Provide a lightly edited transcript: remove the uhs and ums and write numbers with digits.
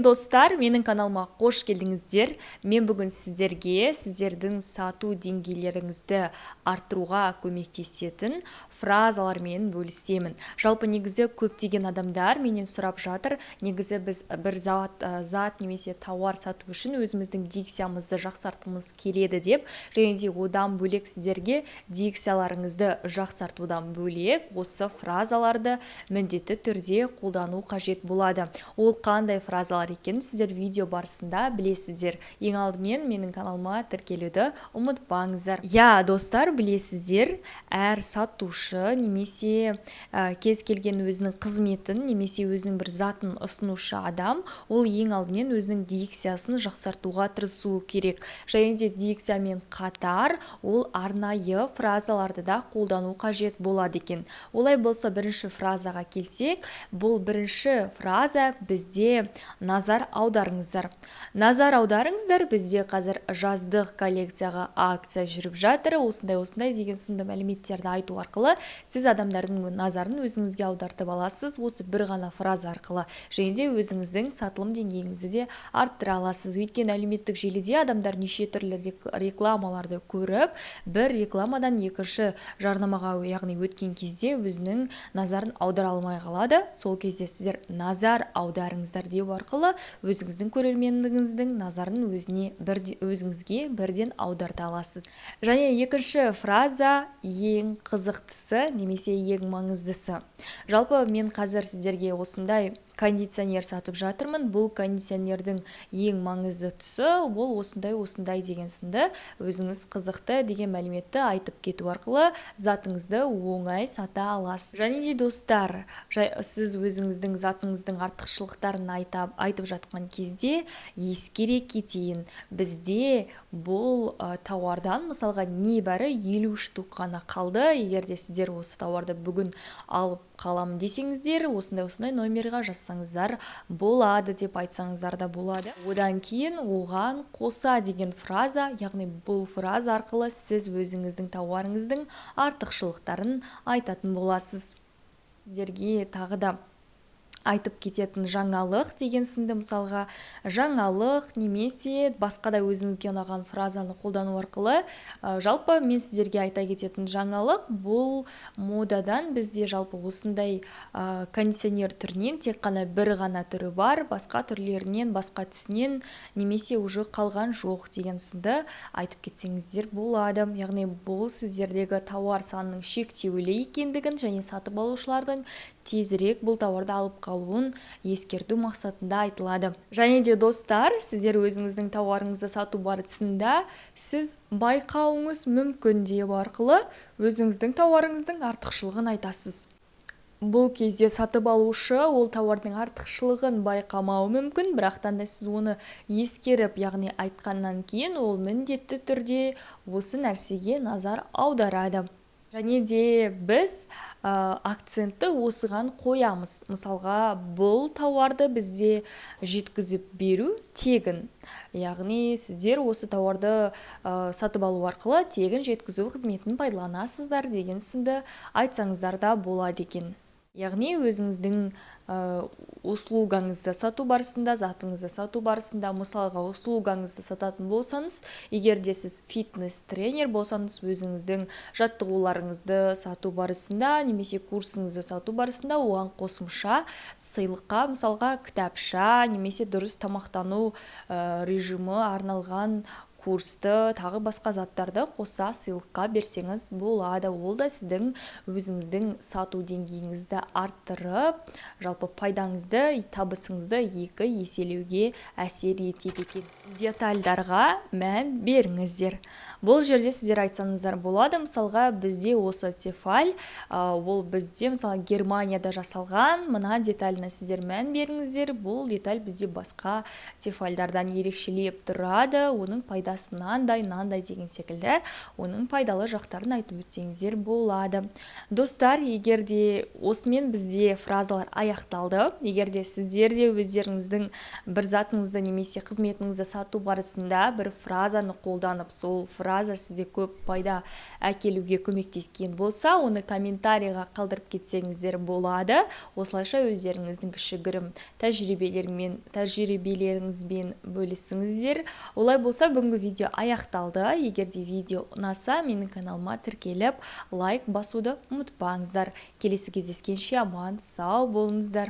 Достар, менің каналыма қош келдіңіздер. Мен бүгін сіздердің сату деңгейлеріңізді арттыруға көмектесетін фразалармен бөлісемін. Жалпы негізі көптеген адамдар менен сұрап жатыр. Негізі біз бір зат немесе тауар сату үшін өзіміздің дикциямызды жақсартқымыз келеді деп, және де одан бөлек сіздерге дикцияларыңызды жақсартудан бөлек осы фразаларды міндетті түрде қолдану қажет болады. Ол қандай фразалар екенін сіздер видео барысында білесіздер. Ең алдымен менің каналыма тіркелуді ұмытпаңыздар. Достар, білесіздер, әр сатушы немесе кез келген өзінің қызметін немесе өзінің бір затын ұсынушы адам, ол ең алдымен өзінің дикциясын жақсартуға тырысуы керек. Және де дикциямен қатар ол арнайы фразаларды да қолдану қажет болады екен. Олай болса, бірінші фразаға келсек, бұл бірінші фраза бізде назар аударыңыздар. Назар аударыңыздар, бізде қазір жаздық коллекцияға акция жүріп жатыр. Осындай деген сынды мәліметтерді айту арқылы сіз адамдардың назарын өзіңізге аудартып аласыз. Осы бір ғана фраза арқылы. Және де өзіңіздің сатылым деңгейіңізді де арттыра аласыз. Өйткені әлеуметтік желіде адамдар неше түрлі рекламаларды көріп, бір рекламадан екінші жарнамаға яғни өткен кезде өзінің назарын аудара алмай қалады. Сол кезде сіздер назар аударыңыздар деу арқылы өзіңіздің көрерменіңіздің назарын өзіңізге бірден аударта аласыз. Және екінші фраза ең қызықтысы немесе ең маңыздысы. Жалпы мен қазір сіздерге осындай кондиционер сатып жатырмын. Бұл кондиционердің ең маңызды тұсы ол осындай деген сынды өзіңіз қызықты деген мәліметті айтып кету арқылы затыңызды оңай сата аласыз. Және де достар, сіз өзіңіздің затыңыздың артықшылықтарын айтып жатқан кезде ескере кетейін. Бізде бұл тауардан мысалға небәрі 50 штук қана қалды. Егер де сіздер осы тауарды бүгін алып қаламын десеңіздер, осындай номерға жазсаңыздар болады деп айтсаңыздар да болады. Одан кейін оған қоса деген фраза, яғни бұл фраза арқылы сіз өзіңіздің тауарыңыздың артықшылықтарын айтатын боласыз. Сіздерге тағы да айтып кететін жаңалық деген сынды мысалға жаңалық немесе басқа да өзіңізге ұнаған фразаны қолдану арқылы жалпы мен сіздерге айта кететін жаңалық бұл модадан бізде жалпы осындай кондиционер түрінен тек қана бір ғана түрі бар, басқа түрлерінен, басқа түсінен немесе уже қалған жоқ деген сынды айтып кетсеңіздер болады. Яғни бұл сіздердегі тауар санының шектеулі екендігін және сатып алушылардың тезірек бұл тауарды алып қалуын ескерту мақсатында айтылады. Және де достар, сіздер өзіңіздің тауарыңызды сату барысында сіз байқауыңыз мүмкін деу арқылы өзіңіздің тауарыңыздың артықшылығын айтасыз. Бұл кезде сатып алушы ол тауардың артықшылығын байқамауы мүмкін, бірақтан да сіз оны ескеріп, яғни айтқаннан кейін ол міндетті түрде осы нәрсеге назар аударады. Және де біз акцентті осыған қоямыз. Мысалға, бұл тауарды бізде жеткізіп беру тегін. Яғни сіздер осы тауарды сатып алу арқылы тегін жеткізу қызметін пайдаланасыздар деген сынды айтсаңыздар да болады екен. Яғни өзіңіздің услугаңызды сату барысында, затыңызды сату барысында, мысалға услугаңызды сататын болсаңыз, егер де сіз фитнес-тренер болсаңыз, өзіңіздің жаттығуларыңызды сату барысында, немесе курсыңызды сату барысында, оған қосымша сыйлыққа, мысалға кітапша, немесе дұрыс тамақтану режимі арналған курсты, тағы басқа заттарды қоса сыйлыққа берсеңіз болады. Ол да сіздің өзіңіздің сату деңгейіңізді арттырып, жалпы пайдаңызды, табысыңызды 2 еселеуге әсер етеді екен. Детальдарға мән беріңіздер. Бұл жерде сіздер айтсаңыздар болады. Мысалға, бізде осы тефаль, ол бізде мысалы Германияда жасалған, мына деталіне сіздер мән беріңіздер. Бұл деталь бізде басқа тефальдардан ерекшелеп тұрады, оның пайдасы пайдасы мынандай деген секілді оның пайдалы жақтарын айтып өтсеңіздер болады. Достар, егер де осымен бізде фразалар аяқталды. Егер де сіздер де өздеріңіздің бір затыңызды немесе қызметіңізді сату барысында бір фразаны қолданып, сол фраза сізде көп пайда әкелуге көмектескен болса, оны комментарийға қалдырып кетсеңіздер болады. Осылайша өздеріңіздің кішігірім тәжірибелеріңізбен бөлісіңіздер. Олай болса, бүгінгі видео аяқталды. Егер де видео ұнаса, менің каналыма тіркеліп, лайк басуды ұмытпаңыздар. Келесі кездескенше аман сау болыңыздар.